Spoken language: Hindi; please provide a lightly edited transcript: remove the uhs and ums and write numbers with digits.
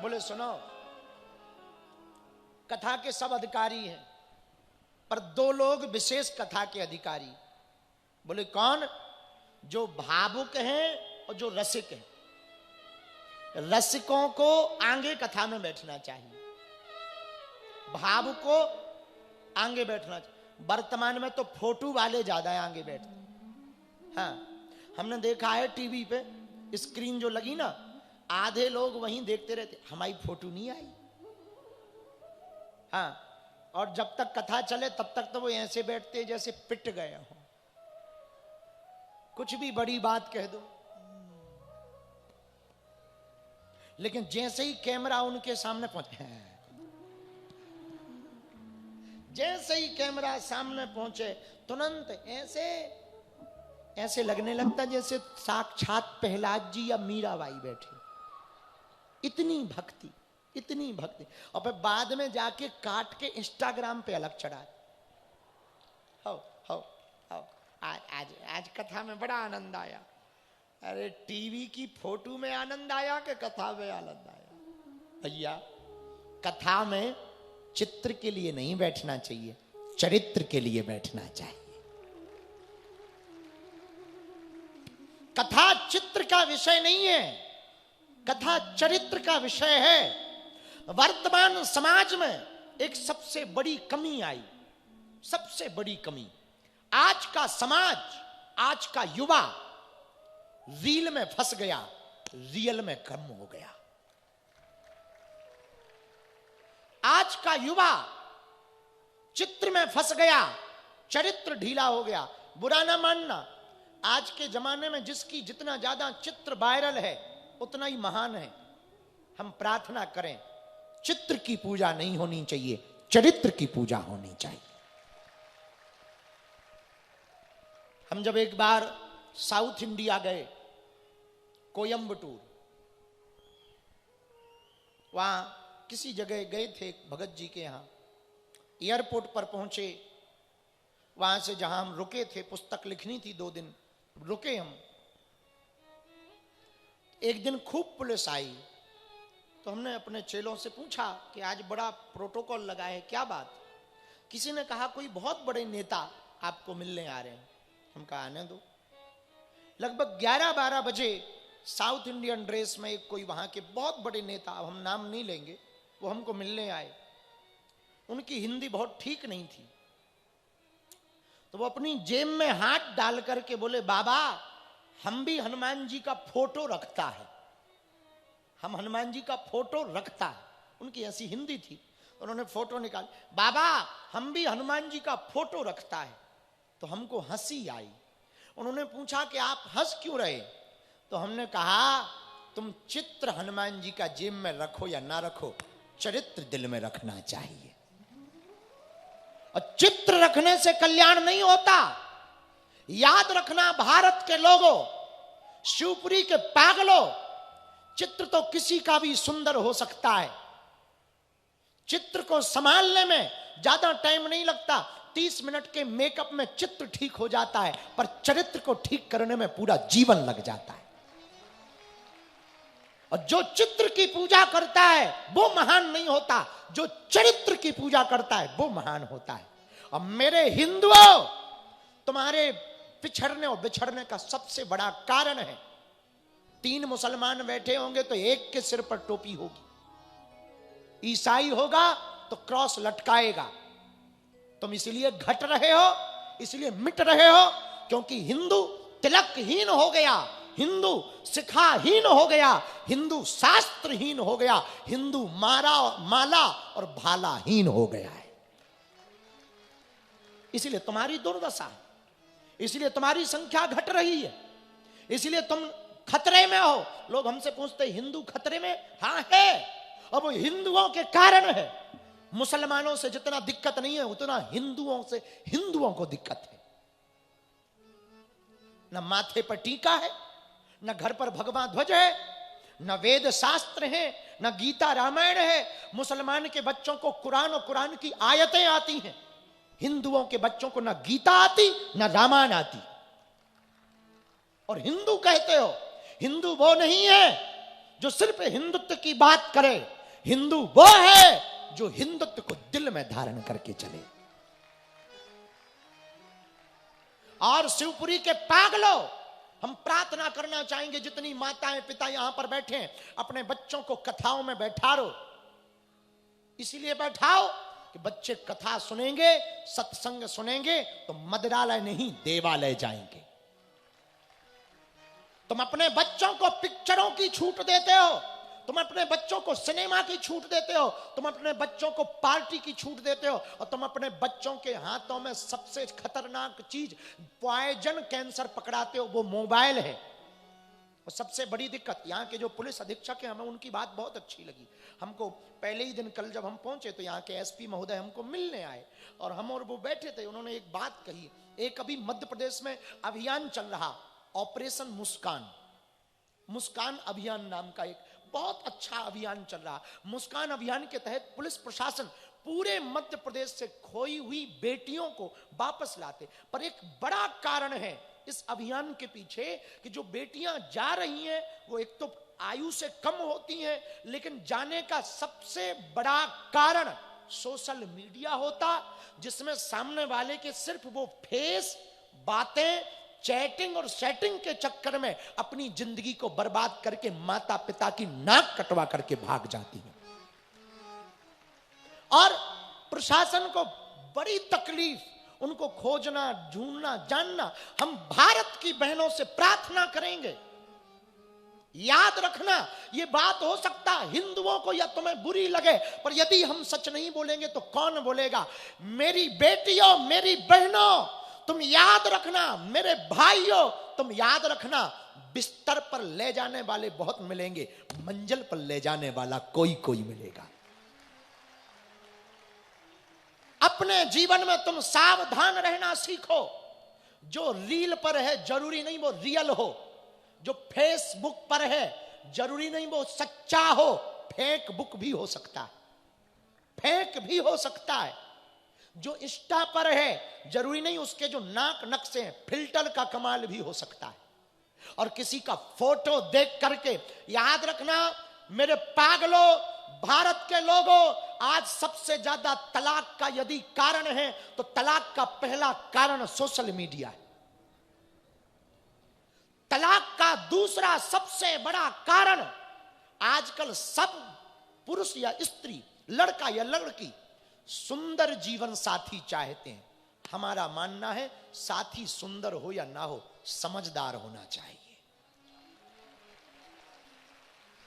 बोले सुनो, कथा के सब अधिकारी हैं, पर दो लोग विशेष कथा के अधिकारी। बोले कौन? जो भावुक हैं और जो रसिक हैं। रसिकों को आगे कथा में बैठना चाहिए, भावुक को आगे बैठना चाहिए। वर्तमान में तो फोटो वाले ज्यादा आगे बैठते। हाँ, हमने देखा है टीवी पे स्क्रीन जो लगी ना, आधे लोग वहीं देखते रहते, हमारी फोटो नहीं आई। हाँ, और जब तक कथा चले तब तक तो वो ऐसे बैठते जैसे पिट गए हो। कुछ भी बड़ी बात कह दो, लेकिन जैसे ही कैमरा उनके सामने पहुंचे, जैसे ही कैमरा सामने पहुंचे तुरंत ऐसे ऐसे लगने लगता जैसे साक्षात प्रहलाद जी या मीराबाई बैठी। इतनी भक्ति, इतनी भक्ति। और फिर बाद में जाके काट के इंस्टाग्राम पे अलग चढ़ा। हो आज कथा में बड़ा आनंद आया। अरे टीवी की फोटो में आनंद आया कि कथा में आनंद आया? भैया, कथा में चित्र के लिए नहीं बैठना चाहिए, चरित्र के लिए बैठना चाहिए। कथा चित्र का विषय नहीं है, कथा चरित्र का विषय है। वर्तमान समाज में एक सबसे बड़ी कमी आई, सबसे बड़ी कमी। आज का समाज, आज का युवा रील में फंस गया, रियल में कम हो गया। आज का युवा चित्र में फंस गया, चरित्र ढीला हो गया। बुरा ना मानना, आज के जमाने में जिसकी जितना ज्यादा चित्र वायरल है उतना ही महान है। हम प्रार्थना करें, चित्र की पूजा नहीं होनी चाहिए, चरित्र की पूजा होनी चाहिए। हम जब एक बार साउथ इंडिया गए, कोयम्बटूर, वहां किसी जगह गए थे भगत जी के यहां। एयरपोर्ट पर पहुंचे, वहां से जहां हम रुके थे, पुस्तक लिखनी थी, 2 दिन रुके हम। एक दिन खूब पुलिस आई, तो हमने अपने चेलों से पूछा कि आज बड़ा प्रोटोकॉल लगा है, क्या बात? किसी ने कहा कोई बहुत बड़े नेता आपको मिलने आ रहे हैं। हम कहा आने दो। लगभग 11-12 बजे साउथ इंडियन ड्रेस में एक कोई वहां के बहुत बड़े नेता, हम नाम नहीं लेंगे, वो हमको मिलने आए। उनकी हिंदी बहुत ठीक नहीं थी, तो वो अपनी जेब में हाथ डाल करके बोले, बाबा हम भी हनुमान जी का फोटो रखता है, हम हनुमान जी का फोटो रखता है। उनकी ऐसी हिंदी थी, उन्होंने फोटो निकाल, बाबा हम भी हनुमान जी का फोटो रखता है। तो हमको हंसी आई। उन्होंने पूछा कि आप हंस क्यों रहे? तो हमने कहा तुम चित्र हनुमान जी का जेब में रखो या ना रखो, चरित्र दिल में रखना चाहिए। और चित्र रखने से कल्याण नहीं होता। याद रखना भारत के लोगों, शिवपुरी के पागलों, चित्र तो किसी का भी सुंदर हो सकता है। चित्र को संभालने में ज्यादा टाइम नहीं लगता, 30 मिनट के मेकअप में चित्र ठीक हो जाता है, पर चरित्र को ठीक करने में पूरा जीवन लग जाता है। और जो चित्र की पूजा करता है वो महान नहीं होता, जो चरित्र की पूजा करता है वो महान होता है। और मेरे हिंदुओं, तुम्हारे पिछड़ने और बिछड़ने का सबसे बड़ा कारण है, 3 मुसलमान बैठे होंगे तो एक के सिर पर टोपी होगी, ईसाई होगा तो क्रॉस लटकाएगा। तुम इसलिए घट रहे हो, इसलिए मिट रहे हो, क्योंकि हिंदू तिलकहीन हो गया, हिंदू शिखाहीन हो गया, हिंदू शास्त्रहीन हो गया, हिंदू माला और भालाहीन हो गया है। इसलिए तुम्हारी दुर्दशा है, इसलिए तुम्हारी संख्या घट रही है, इसलिए तुम खतरे में हो। लोग हमसे पूछते हिंदू खतरे में? हाँ है, और वो हिंदुओं के कारण है। मुसलमानों से जितना दिक्कत नहीं है उतना हिंदुओं को दिक्कत है। न माथे पर टीका है, न घर पर भगवा ध्वज है, न वेद शास्त्र है, न गीता रामायण है। मुसलमान के बच्चों को कुरान और कुरान की आयतें आती हैं, हिंदुओं के बच्चों को न गीता आती न रामायण आती। और हिंदू कहते हो, हिंदू वो नहीं है जो सिर्फ हिंदुत्व की बात करे। हिंदू वो है जो हिंदुत्व को दिल में धारण करके चले। और शिवपुरी के पागलों, हम प्रार्थना करना चाहेंगे जितनी माताएं पिता यहां पर बैठे हैं, अपने बच्चों को कथाओं में बैठाओ। इसीलिए बैठाओ कि बच्चे कथा सुनेंगे, सत्संग सुनेंगे तो मदिरालय नहीं देवालय जाएंगे। तुम अपने बच्चों को पिक्चरों की छूट देते हो, तुम अपने बच्चों को सिनेमा की छूट देते हो, तुम अपने बच्चों को पार्टी की छूट देते हो, और तुम अपने बच्चों के हाथों में सबसे खतरनाक चीज पॉइजन कैंसर पकड़ाते हो, वो मोबाइल है। और सबसे बड़ी दिक्कत, यहाँ के जो पुलिस अधीक्षक हैं, हमें उनकी बात बहुत अच्छी लगी। हमको पहले ही दिन कल जब हम पहुंचे तो यहाँ के एसपी महोदय हमको मिलने आए और हम और वो बैठे थे। उन्होंने एक बात कही, एक अभी मध्य प्रदेश में अभियान चल रहा, ऑपरेशन मुस्कान, मुस्कान अभियान नाम का एक बहुत अच्छा अभियान चल रहा। मुस्कान अभियान के तहत पुलिस प्रशासन पूरे मध्य प्रदेश से खोई हुई बेटियों को वापस लाते। पर एक बड़ा कारण है इस अभियान के पीछे कि जो बेटियां जा रही हैं वो एक तो आयु से कम होती हैं, लेकिन जाने का सबसे बड़ा कारण सोशल मीडिया होता, जिसमें सामने वाले के सिर्फ वो फेस, बातें, चैटिंग और सेटिंग के चक्कर में अपनी जिंदगी को बर्बाद करके माता पिता की नाक कटवा करके भाग जाती है। और प्रशासन को बड़ी तकलीफ, उनको खोजना, ढूंढना, जानना। हम भारत की बहनों से प्रार्थना करेंगे, याद रखना, ये बात हो सकता हिंदुओं को या तुम्हें बुरी लगे, पर यदि हम सच नहीं बोलेंगे तो कौन बोलेगा। मेरी बेटियों, मेरी बहनों, तुम याद रखना, मेरे भाइयों तुम याद रखना, बिस्तर पर ले जाने वाले बहुत मिलेंगे, मंजिल पर ले जाने वाला कोई कोई मिलेगा। अपने जीवन में तुम सावधान रहना सीखो। जो रील पर है जरूरी नहीं वो रियल हो, जो फेसबुक पर है जरूरी नहीं वो सच्चा हो, फेक बुक भी हो सकता है, फेक भी हो सकता है। जो इंस्टा पर है जरूरी नहीं उसके जो नाक नक्शे हैं, फिल्टर का कमाल भी हो सकता है। और किसी का फोटो देख करके, याद रखना मेरे पागलों, भारत के लोगों, आज सबसे ज्यादा तलाक का यदि कारण है तो तलाक का पहला कारण सोशल मीडिया है। तलाक का दूसरा सबसे बड़ा कारण, आजकल सब पुरुष या स्त्री, लड़का या लड़की सुंदर जीवन साथी चाहते हैं। हमारा मानना है साथी सुंदर हो या ना हो, समझदार होना चाहिए।